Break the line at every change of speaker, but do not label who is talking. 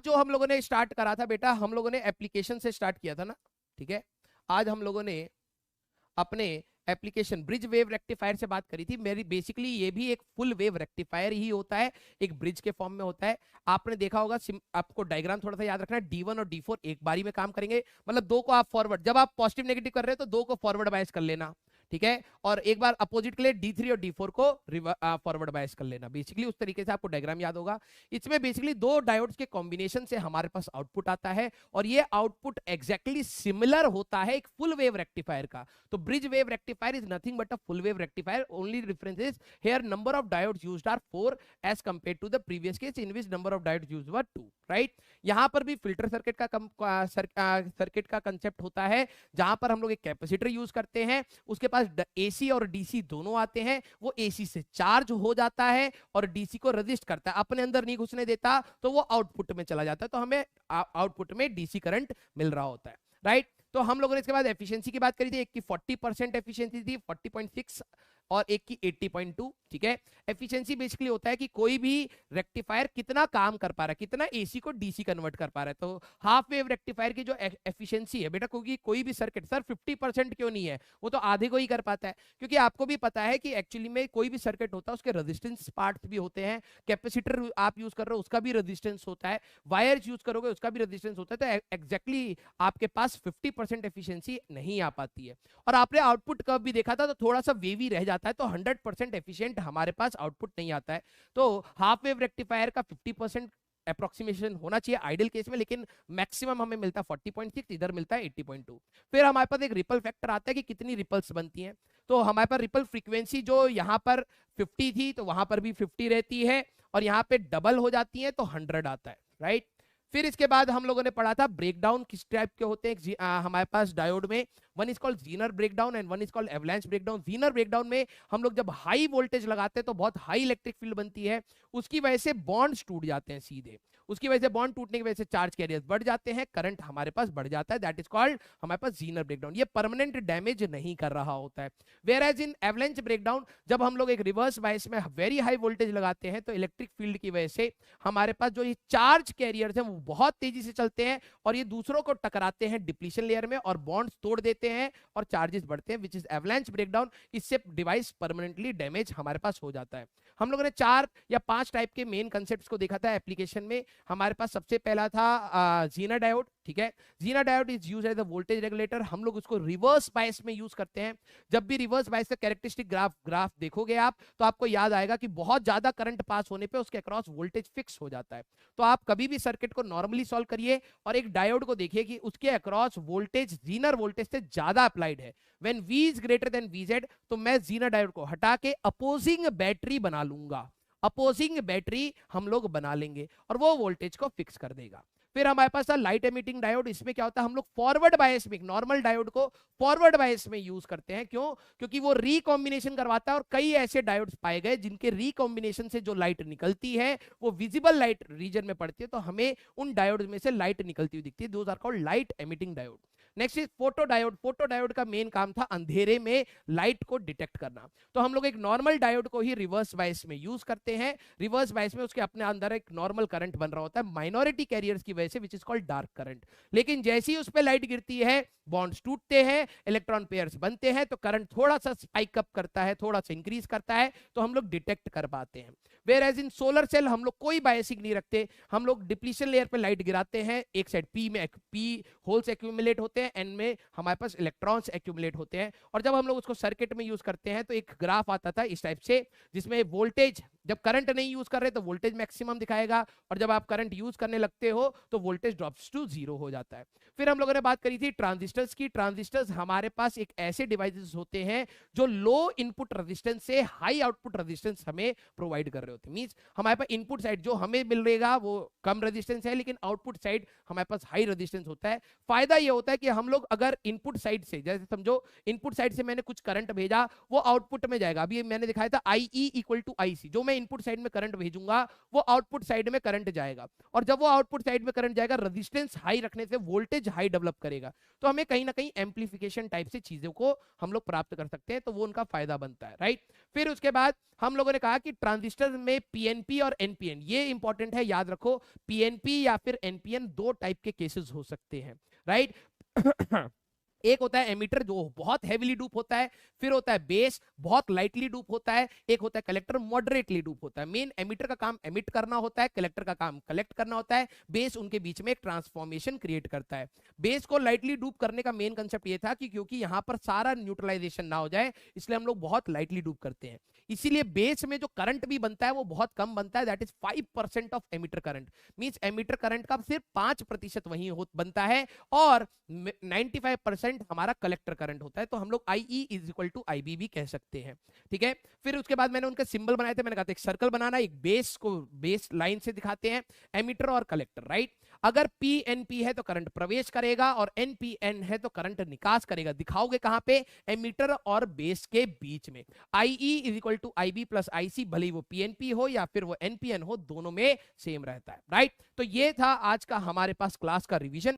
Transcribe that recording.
जो हम लोगों ने स्टार्ट करा था बेटा, हम लोगों ने एप्लीकेशन से स्टार्ट किया था ना, ठीक है। आज हम लोगों ने अपने एप्लीकेशन ब्रिज वेव रेक्टिफायर से बात करी थी। मेरी बेसिकली ये भी एक फुल वेव रेक्टिफायर ही होता है, एक ब्रिज के फॉर्म में होता है। आपने देखा होगा, आपको डायग्राम थोड़ा सा याद रखना है, D1 और D4 एक बारी में काम करेंगे, मतलब दो को आप फॉरवर्ड, जब आप पॉजिटिव नेगेटिव कर रहे हो तो दो को फॉरवर्ड बायस कर लेना, ठीक है। और एक बार अपोजिट के लिए D3 और D4 को फॉरवर्ड बायस कर लेना। बेसिकली उस तरीके से आपको डायग्राम याद होगा। इसमें बेसिकली दो डायोड्स के कॉम्बिनेशन से हमारे पास आउटपुट आता है, और ये आउटपुट एग्जैक्टली सिमिलर होता है एक फुल वेव रेक्टिफायर का। तो bridge wave rectifier is nothing but a full wave rectifier, only difference is here number of diodes used are 4 as compared to the previous case in which number of diodes used were 2, right. यहां पर भी filter circuit का concept होता है, जहां पर हम लोग एक कैपेसिटर यूज करते हैं, उसके पास एसी और डीसी दोनों आते हैं, वो एसी से चार्ज हो जाता है और डीसी को रजिस्ट करता है, अपने अंदर नहीं घुसने देता, तो वो आउटपुट में चला जाता है, तो हमें आउटपुट में डीसी करंट मिल रहा होता है, राइट। तो हम लोगों ने इसके बाद एफिशिएंसी की बात करी थी, एक की 40% एफिशिएंसी थी, 40.6, और एक की 80.2, ठीक है। एफिशिएंसी बेसिकली होता है कि कोई भी रेक्टिफायर कितना काम कर पा रहा है, कितना एसी को डीसी कन्वर्ट कर पा रहा है। तो हाफ वेव रेक्टिफायर की जो एफिशिएंसी है बेटा, क्योंकि कोई भी सर्किट, सर 50% क्यों नहीं है, वो तो आधे को ही कर पाता है, क्योंकि आपको भी पता है कि एक्चुअली में कोई भी सर्किट होता है उसके रेजिस्टेंस पार्ट्स भी होते हैं, कैपेसिटर आप यूज कर रहे हो उसका भी रेजिस्टेंस होता है, वायर्स यूज करोगे उसका भी रेजिस्टेंस होता है, तो एग्जैक्टली आपके पास 50% एफिशिएंसी नहीं आ पाती है। और आपने आउटपुट कर्व भी देखा था, तो थोड़ा सा वेवी रह जाता है, तो 100% एफिशिएंट हमारे पास आउटपुट नहीं आता है। तो हाफ वेव रेक्टिफायर का 50% अप्रोक्सीमेशन होना चाहिए आइडियल केस में, लेकिन मैक्सिमम हमें मिलता है 40.6, इधर मिलता है 80.2। फिर हमारे पास एक रिपल फैक्टर आता है कि कितनी रिपल्स बनती हैं। तो हमारे पास रिपल फ्रीक्वेंसी जो यहाँ पर 50 थी, तो वहां पर भी 50 रहती है, और यहाँ पे डबल हो जाती है तो 100 आता है, राइट। फिर इसके बाद हम लोगों ने पढ़ा था ब्रेकडाउन किस टाइप के होते हैं हमारे पास डायोड में। One is called Zener breakdown and one is called avalanche breakdown. Zener breakdown में हम लोग जब हाई वोल्टेज लगाते हैं तो बहुत हाई इलेक्ट्रिक फील्ड बनती है, उसकी वजह से बॉन्ड्स टूट जाते हैं सीधे, उसकी वजह से बॉन्ड टूटने की वजह से चार्ज कैरियर्स बढ़ जाते हैं, करंट हमारे पास बढ़ जाता है, दैट इज कॉल्ड हमारे पास जीनर ब्रेकडाउन। ये परमानेंट डैमेज नहीं कर रहा होता है। Whereas in avalanche breakdown, जब हम लोग एक रिवर्स बायस में वेरी हाई वोल्टेज लगाते हैं, तो इलेक्ट्रिक फील्ड की वजह से हमारे पास जो ये चार्ज कैरियर्स हैं वो बहुत तेजी से चलते हैं, और ये दूसरों को टकराते हैं डिप्लीशन लेयर में, और बॉन्ड्स तोड़ देते हैं और चार्जेस बढ़ते हैं, विच इज एवलांच ब्रेकडाउन। इससे डिवाइस परमानेंटली डैमेज हमारे पास हो जाता है। हम लोगों ने 4 या 5 टाइप के मेन कंसेप्ट्स को देखा था एप्लीकेशन में। हमारे पास सबसे पहला था जीनर डायोड, ठीक है। Zener diode is used as a voltage regulator. हम लोग उसको रिवर्स बायस में यूज करते हैं। जब भी रिवर्स बायस का कैरेक्टरिस्टिक ग्राफ देखोगे आप, तो आपको याद आएगा कि बहुत ज्यादा करंट पास होने पे उसके अक्रॉस वोल्टेज फिक्स हो जाता है। तो आप कभी भी सर्किट को नॉर्मली सॉल्व करिए और एक डायोड को देखिए कि उसके अक्रॉस वोल्टेज जीनर वोल्टेज से ज्यादा अप्लाइड है। When V is greater than VZ, तो मैं जीनर डायोड को हटा के अपोजिंग बैटरी बना लूंगा, अपोजिंग बैटरी हम लोग बना लेंगे, और वो वोल्टेज को फिक्स कर देगा। फिर हमारे पास था लाइट एमिटिंग डायोड। इसमें क्या होता है, हम लोग फॉरवर्ड बायस में नॉर्मल डायोड को फॉरवर्ड बायस में यूज करते हैं। क्यों? क्योंकि वो रिकॉम्बिनेशन करवाता है, और कई ऐसे डायोड्स पाए गए जिनके रिकॉम्बिनेशन से जो लाइट निकलती है वो विजिबल लाइट रीजन में पड़ती है, तो हमें उन डायोड में से लाइट निकलती हुई दिखती है। Those are called light emitting diode. Next is photo diode. Photo diode का मेन काम था अंधेरे में लाइट को डिटेक्ट करना। तो हम लोग एक नॉर्मल डायोड को ही रिवर्स बायस में यूज करते हैं। रिवर्स बायस में उसके अपने अंदर एक नॉर्मल करंट बन रहा होता है माइनॉरिटी कैरियर्स की वजह से, which is called dark current. लेकिन जैसे ही उस पर लाइट गिरती है, बॉन्ड्स टूटते हैं, इलेक्ट्रॉन पेयर्स बनते हैं, तो करंट थोड़ा सा स्पाइक अप करता है, थोड़ा सा इंक्रीज करता है, तो हम लोग डिटेक्ट कर पाते हैं। Whereas in solar cell हम लोग कोई बायसिंग नहीं रखते। हम लोग डिप्लीशन लेयर पे लाइट गिराते हैं, एक साइड पी में पी होल्स एक्यूमुलेट होते हैं, एन में हमारे पास इलेक्ट्रॉन्स एक्यूमुलेट होते हैं। और जब हम लोग उसको सर्किट में यूज करते हैं, तो एक ग्राफ आता था इस टाइप से, जिसमें वोल्टेज, जब करंट नहीं यूज कर रहे तो वोल्टेज मैक्सिमम दिखाएगा, और जब आप करंट यूज करने लगते हो तो वोल्टेज ड्रॉप्स टू 0 हो जाता है। फिर हम लोगों ने बात करी थी ट्रांजिस्टर्स की। ट्रांजिस्टर्स हमारे पास एक ऐसे डिवाइसेस होते हैं जो लो इनपुट रेजिस्टेंस से हाई आउटपुट रेजिस्टेंस हमें प्रोवाइड कर रहे होते हैं। मींस हमारे पास इनपुट साइड जो हमें मिलेगा वो कम रेजिस्टेंस है, लेकिन आउटपुट साइड हमारे पास हाई रेजिस्टेंस होता है। फायदा ये होता है कि हम लोग अगर इनपुट साइड से, जैसे समझो इनपुट साइड से मैंने कुछ करंट भेजा, वो आउटपुट में जाएगा। अभी मैंने दिखाया था IE इक्वल टू IC, जो मैं इनपुट साइड में करंट भेजूंगा वो आउटपुट साइड में करंट जाएगा, और जब वो आउटपुट साइड में करंट जाएगा रेजिस्टेंस हाई रखने से वोल्टेज हाई डेवलप करेगा, तो हमें कहीं ना कहीं एम्पलीफिकेशन टाइप से चीजों को हम लोग प्राप्त कर सकते हैं, तो वो उनका फायदा बनता है, राइट। फिर उसके बाद हम लोगों ने कहा कि ट्रांजिस्टर में PNP और NPN, ये इंपॉर्टेंट है, याद रखो, PNP या फिर NPN दो टाइप के केसेस हो सकते हैं, राइट। एक होता है एमिटर जो बहुत हेवीली डूप होता है, फिर होता है बेस बहुत लाइटली डूप होता है, एक होता है कलेक्टर मॉडरेटली डूप होता है। मेन एमिटर का काम एमिट करना होता है, कलेक्टर का काम कलेक्ट करना होता है, बेस उनके बीच में एक ट्रांसफॉर्मेशन क्रिएट करता है। बेस को लाइटली डूप करने का मेन कंसेप्ट ये था कि क्योंकि यहां पर सारा न्यूट्रलाइजेशन ना हो जाए, इसलिए हम लोग बहुत लाइटली डूप करते हैं। इसीलिए बेस में जो करंट भी बनता है वो बहुत कम बनता है, that is 5% of emitter current. Means emitter current का सिर्फ 5% वही बनता है, और 95% हमारा कलेक्टर करंट होता है। तो हम लोग IE is equal to IB भी कह सकते हैं, ठीक है। फिर उसके बाद मैंने उनके सिंबल बनाए थे, मैंने कहा था एक सर्कल बनाना, एक बेस को बेस लाइन से दिखाते हैं, एमिटर और कलेक्टर, राइट। अगर PNP है तो करंट प्रवेश करेगा, और NPN है तो करंट निकास करेगा। दिखाओगे कहां पे? एमिटर और बेस के बीच में। IE is equal to IB plus IC, भले ही वो PNP हो या फिर वो NPN हो, दोनों में सेम रहता है, राइट। तो ये था आज का हमारे पास क्लास का रिवीजन।